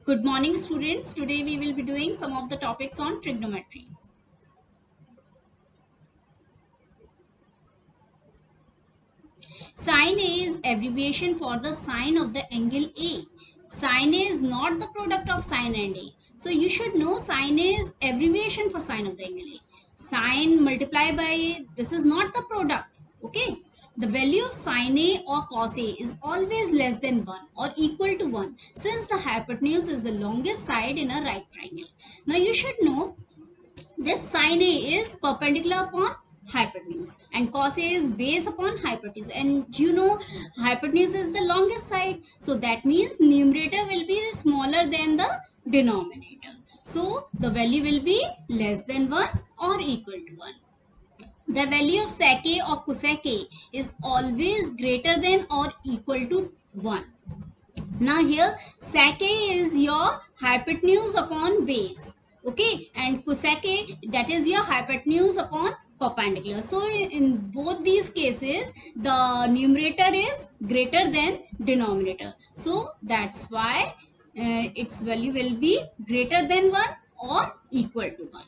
Good morning, students. Today we will be doing some of the topics on trigonometry. Sin A is abbreviation for the sine of the angle A. Sin A is not the product of sine and A. So you should know sin A is abbreviation for sine of the angle A. Sine multiplied by A, this is not the product. Okay. The value of sin A or cos A is always less than 1 or equal to 1 since the hypotenuse is the longest side in a right triangle. Now you should know this sin A is perpendicular upon hypotenuse and cos A is base upon hypotenuse, and you know hypotenuse is the longest side, so that means numerator will be smaller than the denominator, so the value will be less than 1 or equal to 1. The value of sec A or cosec A is always greater than or equal to 1. Now here sec A is your hypotenuse upon base, okay, and cosec A, that is your hypotenuse upon perpendicular. So in both these cases the numerator is greater than denominator, so that's why its value will be greater than 1 or equal to 1.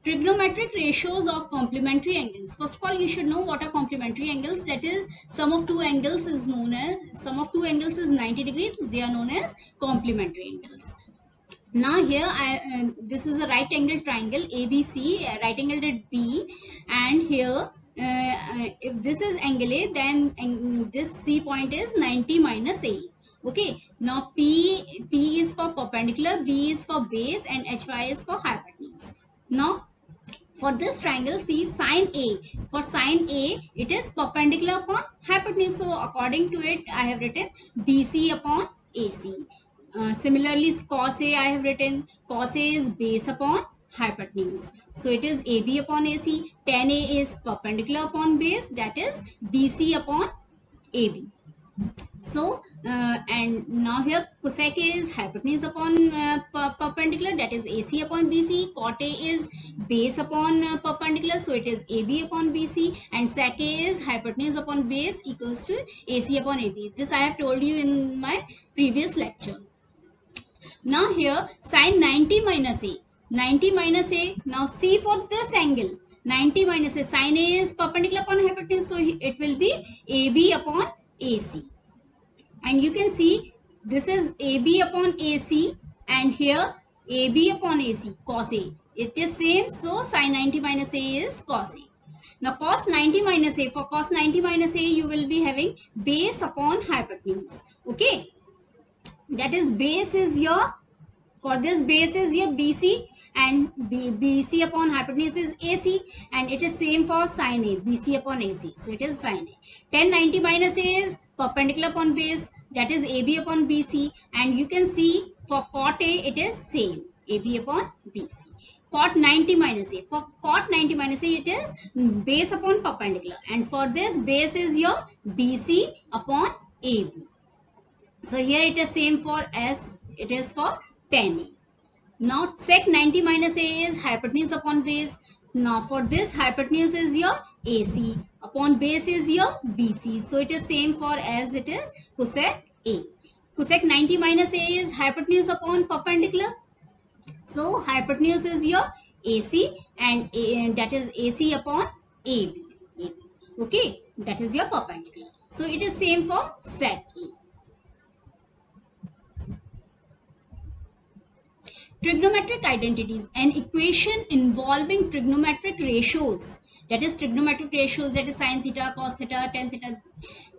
Trigonometric ratios of complementary angles. First of all, you should know what are complementary angles. That is, sum of two angles is 90 degrees. They are known as complementary angles. Now here this is a right angle triangle ABC, right angle at B, and here if this is angle A, then this C point is 90 minus A. Okay, now P is for perpendicular, B is for base, and HY is for hypotenuse. Now for this triangle, see sin A. For sin A, it is perpendicular upon hypotenuse. So according to it, I have written BC upon AC. Similarly, cos A, I have written cos A is base upon hypotenuse. So it is AB upon AC. Tan A is perpendicular upon base. That is BC upon AB. So and now here cosec A is hypotenuse upon perpendicular, that is AC upon BC. Cot A is base upon perpendicular, so it is AB upon BC, and sec A is hypotenuse upon base equals to AC upon AB. This I have told you in my previous lecture. Now here sin 90 minus A. 90 minus A. Now see for this angle. 90 minus A. Sin A is perpendicular upon hypotenuse, so it will be AB upon AC. And you can see this is AB upon AC, and here AB upon AC, cos A. It is same, so sin 90 minus A is cos A. Now cos 90 minus A, for cos 90 minus A you will be having base upon hypotenuse. Okay, that is base is your, for this base is your BC, and BC upon hypotenuse is AC, and it is same for sin A, BC upon AC, so it is sin A. Tan 90 minus A is perpendicular upon base, that is AB upon BC, and you can see for cot A it is same, AB upon BC. Cot 90 minus A, for cot 90 minus A it is base upon perpendicular, and for this base is your BC upon AB. So here it is same for S, it is for tan A. Now sec 90 minus A is hypotenuse upon base. Now for this hypotenuse is your AC, upon base is your BC. So it is same for as it is cosec A. Cosec 90 minus A is hypotenuse upon perpendicular. So hypotenuse is your AC, and that is AC upon AB. Okay, that is your perpendicular. So it is same for sec A. Trigonometric identities, an equation involving trigonometric ratios, that is trigonometric ratios, that is sin theta, cos theta, tan theta,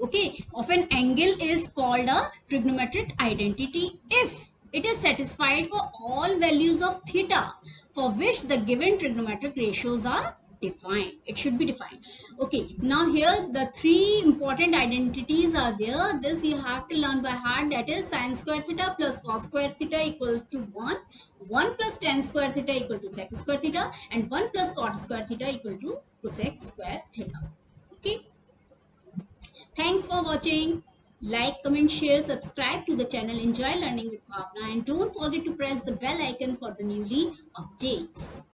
okay, of an angle is called a trigonometric identity if it is satisfied for all values of theta for which the given trigonometric ratios are defined. It should be defined. Okay, now here the three important identities are there. This you have to learn by heart, that is sin square theta plus cos square theta equal to 1 plus tan square theta equal to sec square theta, and 1 plus cot square theta equal to cosec square theta. Okay, thanks for watching. Like, comment, share, subscribe to the channel Enjoy Learning with Bhavna, and don't forget to press the bell icon for the newly updates.